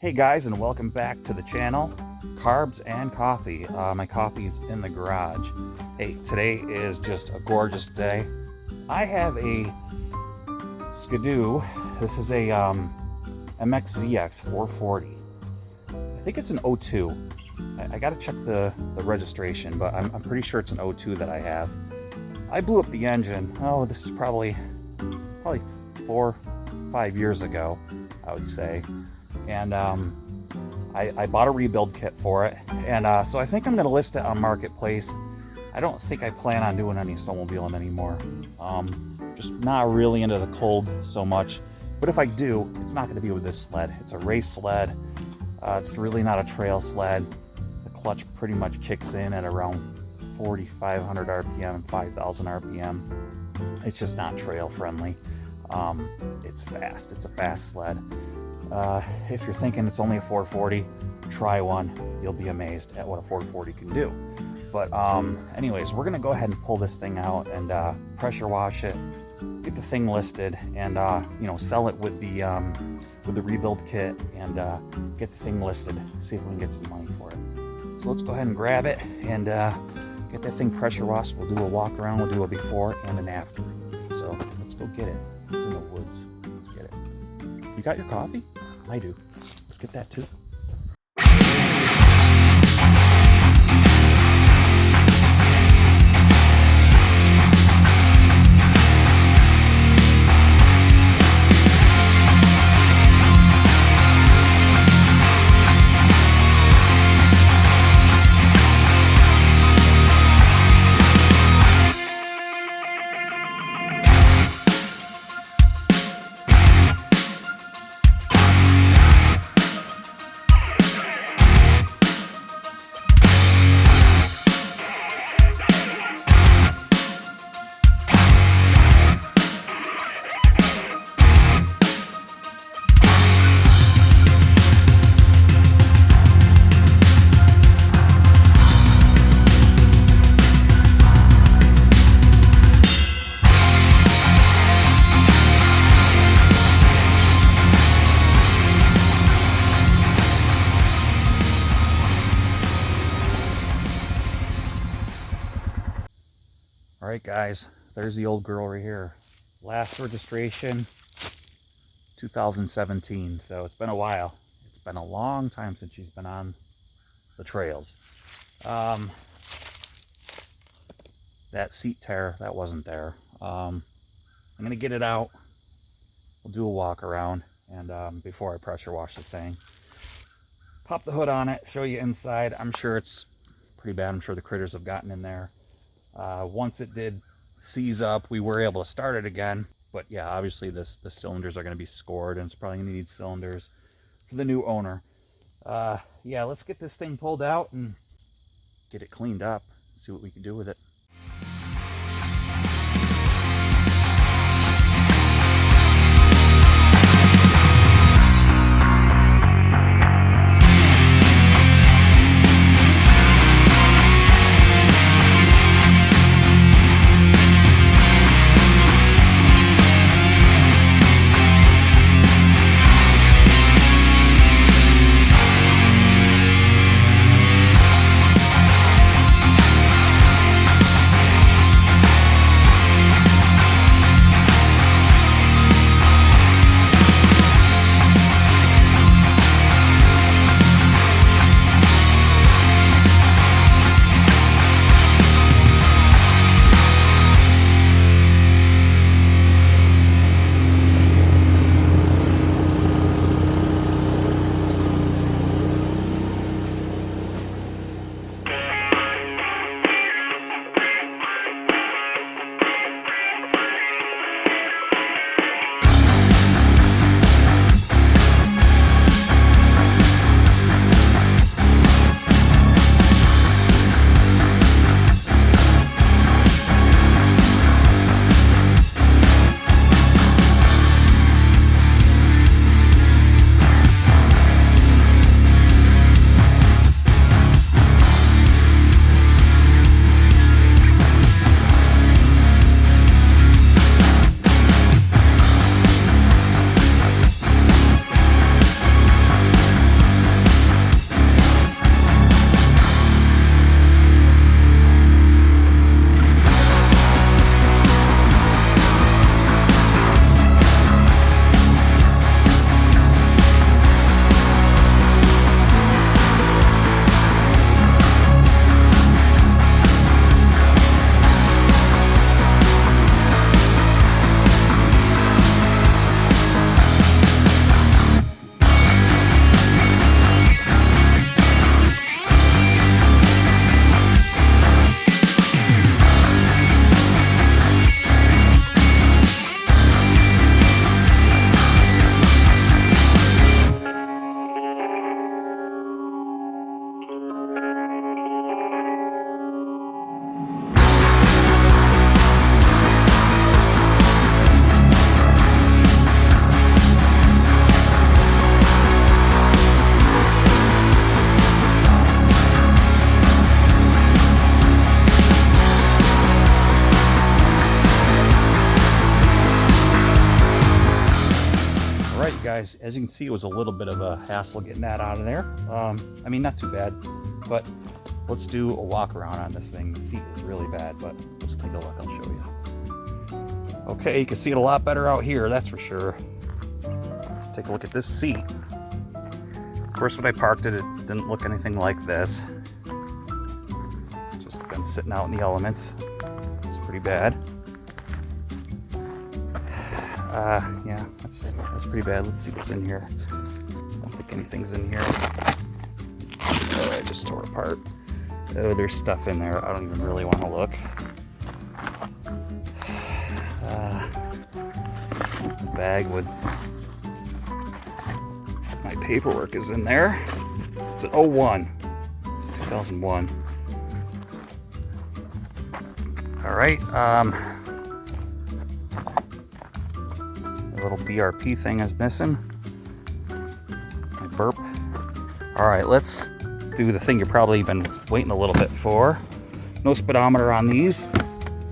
Hey guys, and welcome back to the channel, Carbs and Coffee. My coffee's in the garage. Hey, today is just a gorgeous day. I have a Ski Doo. This is a MXZX 440. I think it's an 02. I gotta check the registration, but I'm pretty sure it's an 02 that I have. I blew up the engine. Oh, this is probably 4-5 years ago, I would say. And I bought a rebuild kit for it, and so I think I'm going to list it on Marketplace. I don't think I plan on doing any snowmobiling anymore. Just not really into the cold so much, but if I do, it's not going to be with this sled. It's a race sled. It's really not a trail sled. The clutch pretty much kicks in at around 4,500 RPM and 5,000 RPM. It's just not trail friendly. It's fast. It's a fast sled. If you're thinking it's only a 440, try one. You'll be amazed at what a 440 can do. But anyways, we're gonna go ahead and pull this thing out and pressure wash it, get the thing listed, and sell it with the rebuild kit and get the thing listed. See if we can get some money for it. So let's go ahead and grab it and get that thing pressure washed. We'll do a walk around. We'll do a before and an after. So let's go get it. It's in the woods. Let's get it. You got your coffee? I do. Let's get that too. All right, guys, there's the old girl right here. Last registration, 2017, so it's been a while. It's been a long time since she's been on the trails. That seat tear, that wasn't there. I'm gonna get it out. We'll do a walk around, and before I pressure wash the thing. Pop the hood on it, show you inside. I'm sure it's pretty bad. I'm sure the critters have gotten in there. Once it did seize up, we were able to start it again. But yeah, obviously the cylinders are going to be scored, and it's probably going to need cylinders for the new owner. Yeah, let's get this thing pulled out and get it cleaned up, see what we can do with it. Alright, you guys, as you can see, it was a little bit of a hassle getting that out of there. I mean, not too bad, but let's do a walk around on this thing. The seat is really bad, but let's take a look. I'll show you. Okay, you can see it a lot better out here, that's for sure. Let's take a look at this seat. Of course, when I parked it, it didn't look anything like this. Just been sitting out in the elements. It's pretty bad. Yeah, that's pretty bad. Let's see what's in here. I don't think anything's in here. Oh, I just tore apart. Oh, there's stuff in there. I don't even really want to look. The bag with my paperwork is in there. It's an 2001. All right. The little BRP thing is missing. My burp. All right, let's do the thing you've probably been waiting a little bit for. No speedometer on these.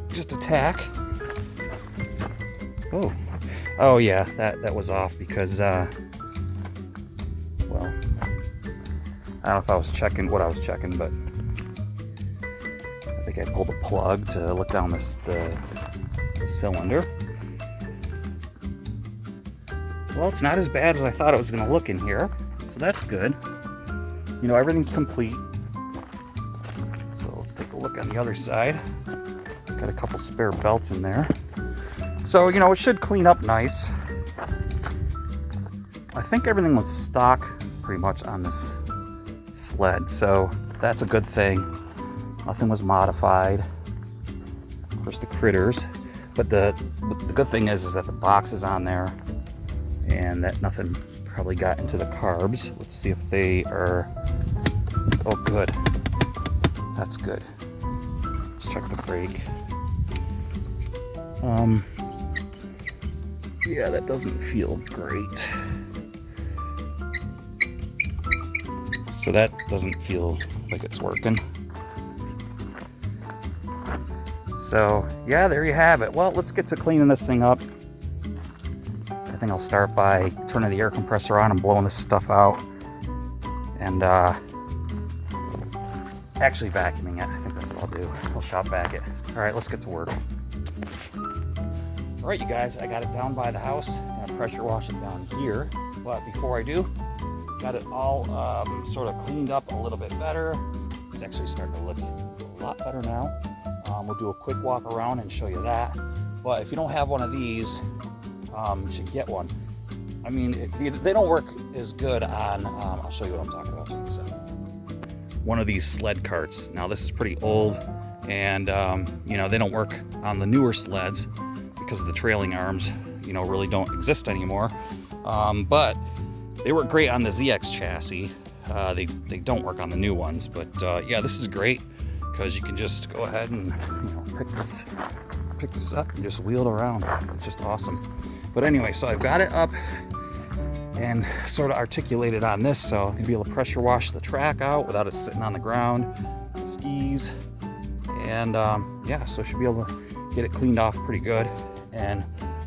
Just a tack. Oh yeah, that was off because well, I don't know if I was checking what I was checking, but I think I pulled a plug to look down the cylinder. Well, it's not as bad as I thought it was going to look in here, so that's good. You know, everything's complete. So let's take a look on the other side. Got a couple spare belts in there. So, you know, it should clean up nice. I think everything was stock pretty much on this sled, so that's a good thing. Nothing was modified. Of course, the critters. But the good thing is that the box is on there and that nothing probably got into the carbs. Let's see if they are... Oh, good. That's good. Let's check the brake. Yeah, that doesn't feel great. So that doesn't feel like it's working. So, yeah, there you have it. Well, let's get to cleaning this thing up. I think I'll start by turning the air compressor on and blowing this stuff out. And actually vacuuming it. I think that's what I'll do. I'll shop vac it. All right, let's get to work. All right, you guys, I got it down by the house. I'm gonna pressure wash it down here. But before I do, got it all sort of cleaned up a little bit better. It's actually starting to look a lot better now. We'll do a quick walk around and show you that. But if you don't have one of these, you should get one. I mean, they don't work as good on, I'll show you what I'm talking about. Check this out. One of these sled carts. Now this is pretty old and you know, they don't work on the newer sleds because of the trailing arms, you know, really don't exist anymore. But they work great on the ZX chassis. They don't work on the new ones, but yeah, this is great because you can just go ahead and, you know, pick this up and just wheel it around. It's just awesome. But anyway, so I've got it up and sort of articulated on this, so I'm gonna be able to pressure wash the track out without it sitting on the ground, the skis, and yeah, so I should be able to get it cleaned off pretty good and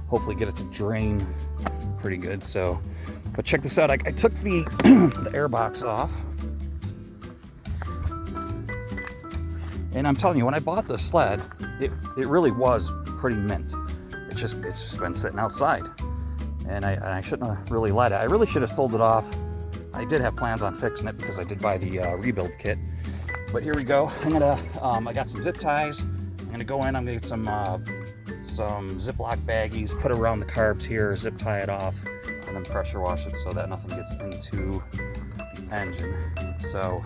hopefully get it to drain pretty good. So, but check this out. I took the the air box off, and I'm telling you, when I bought the sled, it really was pretty mint. It's just been sitting outside, and I shouldn't have really let it. I really should have sold it off. I did have plans on fixing it because I did buy the rebuild kit. But here we go. I'm gonna I got some zip ties. I'm gonna go in. I'm gonna get some Ziploc baggies, put it around the carbs here, zip tie it off, and then pressure wash it so that nothing gets into the engine. So,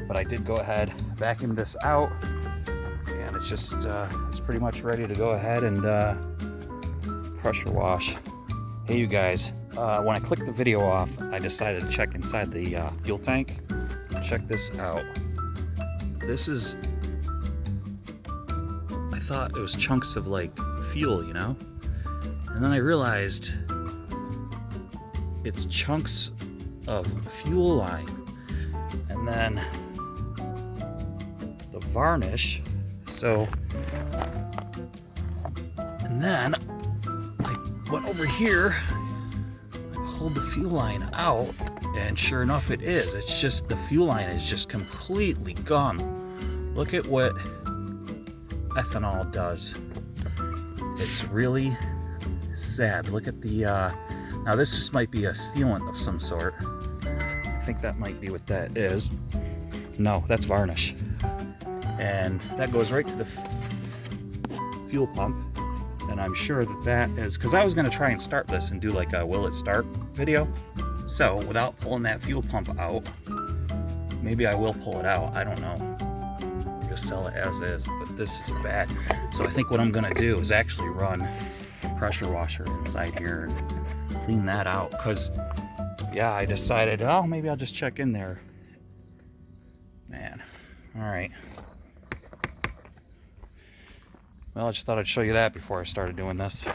but I did go ahead, vacuum this out, and it's just it's pretty much ready to go ahead and pressure wash. Hey, you guys, when I clicked the video off, I decided to check inside the fuel tank. Check this out. This is, I thought it was chunks of like fuel, you know? And then I realized it's chunks of fuel line. And then the varnish. So, and then I went over here, pulled the fuel line out, and sure enough it is. It's just the fuel line is just completely gone. Look at what ethanol does. It's really sad. Look at the now this just might be a sealant of some sort. I think that might be what that is. No, that's varnish. And that goes right to the fuel pump. And I'm sure that that is, because I was going to try and start this and do like a will it start video. So without pulling that fuel pump out, maybe I will pull it out. I don't know. I'll just sell it as is, but this is bad. So I think what I'm going to do is actually run a pressure washer inside here and clean that out. Because, yeah, I decided, oh, maybe I'll just check in there. Man, all right. Well, I just thought I'd show you that before I started doing this.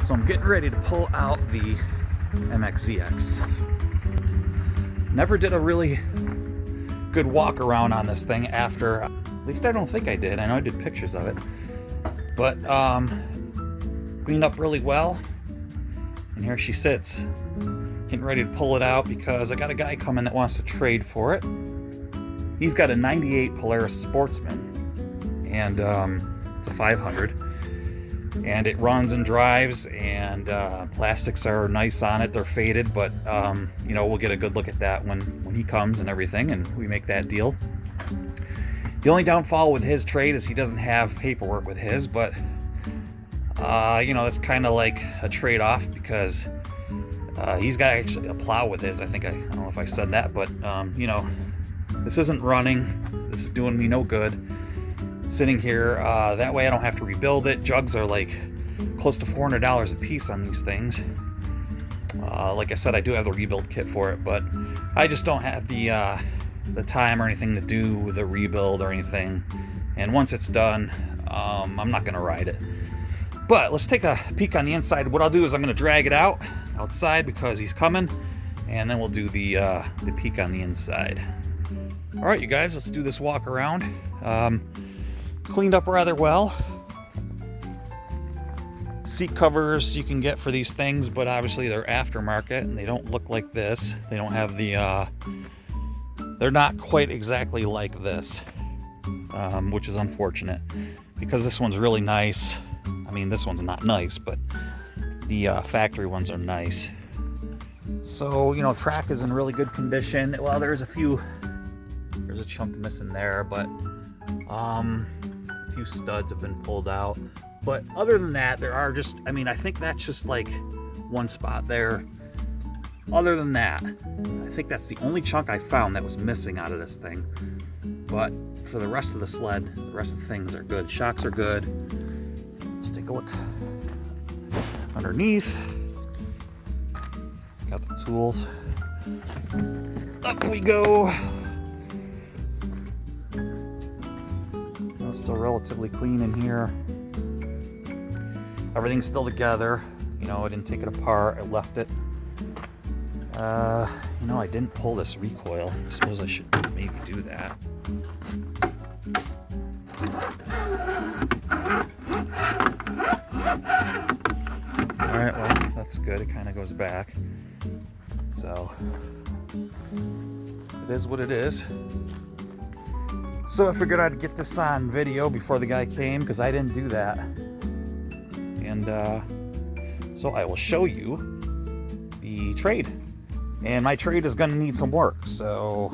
So I'm getting ready to pull out the MXZX. Never did a really good walk around on this thing after, at least I don't think I did. I know I did pictures of it, but cleaned up really well. And here she sits, getting ready to pull it out because I got a guy coming that wants to trade for it. He's got a 98 Polaris Sportsman, and it's a 500. And it runs and drives, and plastics are nice on it. They're faded, but you know, we'll get a good look at that when he comes and everything, and we make that deal. The only downfall with his trade is he doesn't have paperwork with his, but you know, it's kind of like a trade-off because he's got actually a plow with his. I don't know if I said that, but you know, this isn't running. This is doing me no good. sitting here. That way I don't have to rebuild it. Jugs are like close to $400 a piece on these things. Like I said, I do have the rebuild kit for it, but I just don't have the time or anything to do the rebuild or anything. And once it's done, I'm not gonna ride it. But let's take a peek on the inside. What I'll do is I'm gonna drag it outside because he's coming, and then we'll do the peek on the inside. All right, you guys, let's do this walk around. Cleaned up rather well. Seat covers you can get for these things, but obviously they're aftermarket and they don't look like this. They don't have the, they're not quite exactly like this, which is unfortunate because this one's really nice. I mean, this one's not nice, but the factory ones are nice. So, you know, track is in really good condition. Well, there's a chunk missing there, but a few studs have been pulled out. But other than that, there are just, I mean, I think that's just like one spot there. Other than that, I think that's the only chunk I found that was missing out of this thing. But for the rest of the sled, the rest of the things are good. Shocks are good. Let's take a look underneath. Got the tools. Up we go. It's still relatively clean in here. Everything's still together. You know, I didn't take it apart. I left it. You know, I didn't pull this recoil. I suppose I should maybe do that. Alright, well, that's good. It kind of goes back. So, it is what it is. So I figured I'd get this on video before the guy came, because I didn't do that. And so I will show you the trade. And my trade is going to need some work. So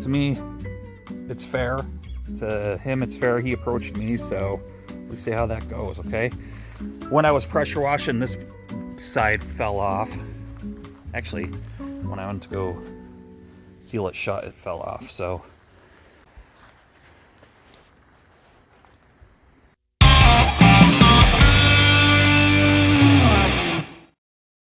to me, it's fair. To him, it's fair. He approached me, so let's see how that goes, okay? When I was pressure washing, this side fell off. Actually, when I went to go seal it shut, it fell off. So